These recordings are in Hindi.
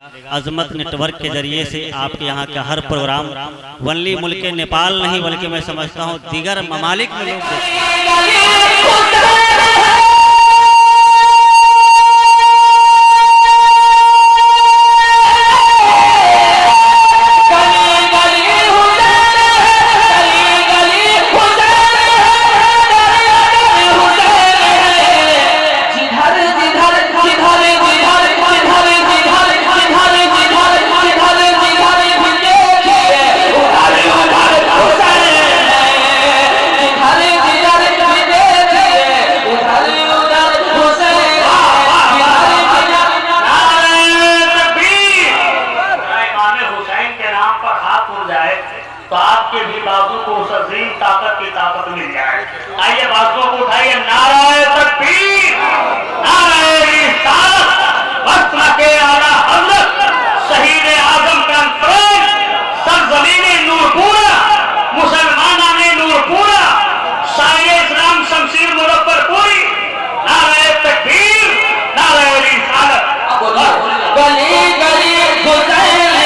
अजमत नेटवर्क के जरिए से आपके यहाँ का हर प्रोग्राम वनली मुल्क नेपाल नहीं बल्कि मैं समझता हूँ दीगर ममालिक में लोग तो आपके भी बाजू को उस अजीम ताकत की ताकत मिल जाए। आइए बाजुओं को उठाइए, नाराए तकबीर, नाराए रिसालत, वस्मा के आला हज़रत शहीद आज़म का अंतरंग, सरज़मीने नूरपुरा, मुसलमाना ने नूरपुरा, शायर इस्लाम शमशीर मुज़फ्फरपुरी, नाराए तकबीर, नाराए रिसालत। गली गली हुसैन के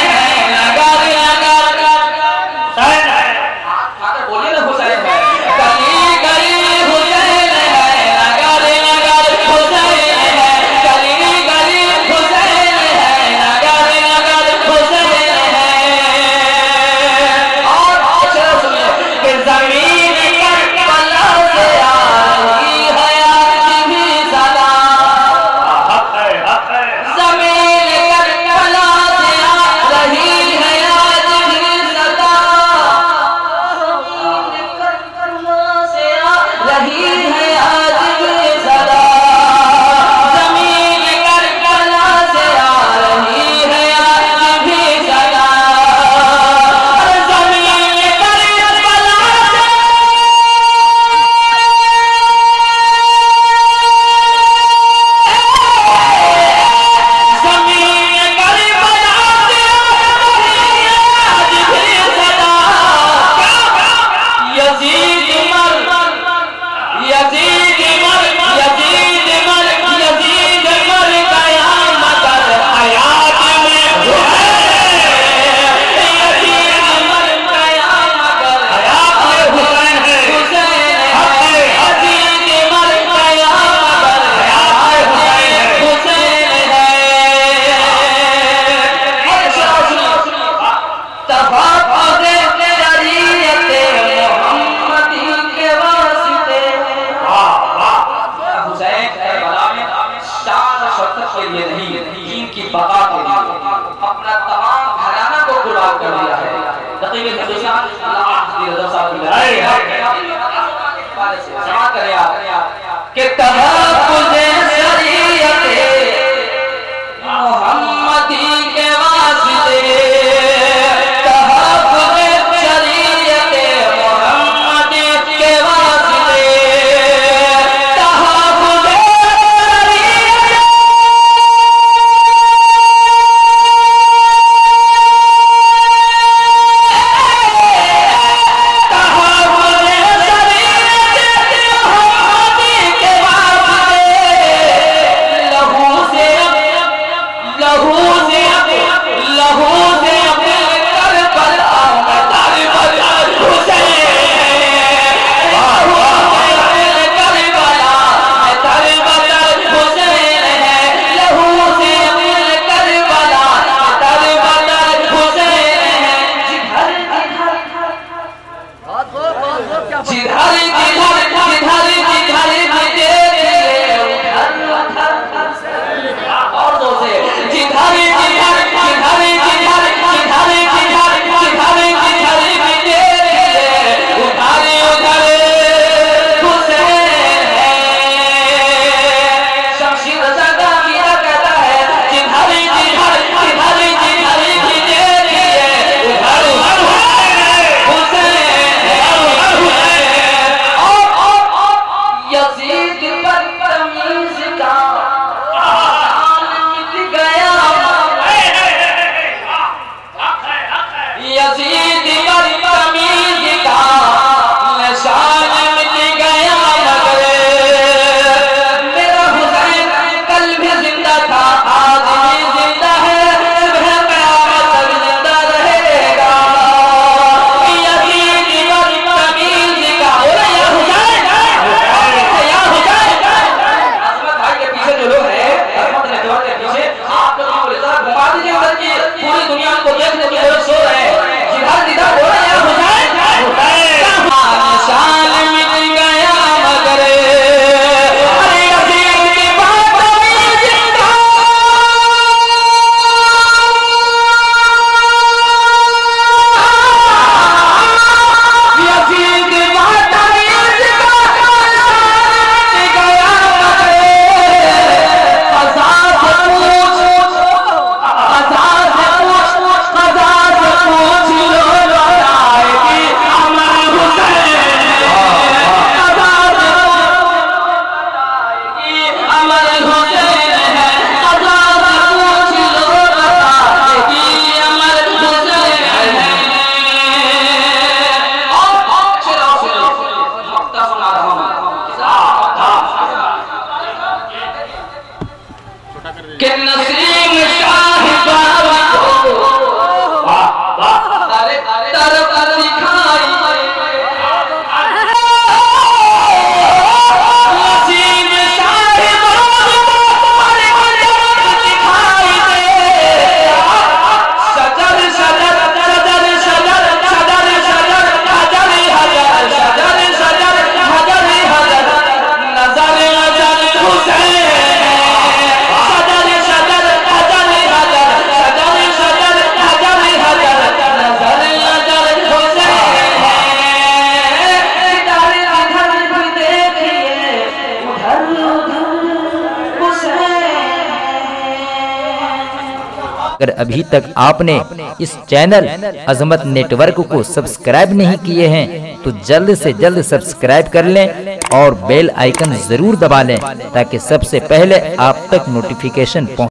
अगर अभी तक आपने इस चैनल अजमत नेटवर्क को सब्सक्राइब नहीं किए हैं तो जल्द से जल्द सब्सक्राइब कर लें और बेल आइकन जरूर दबा लें ताकि सबसे पहले आप तक नोटिफिकेशन पहुंचे।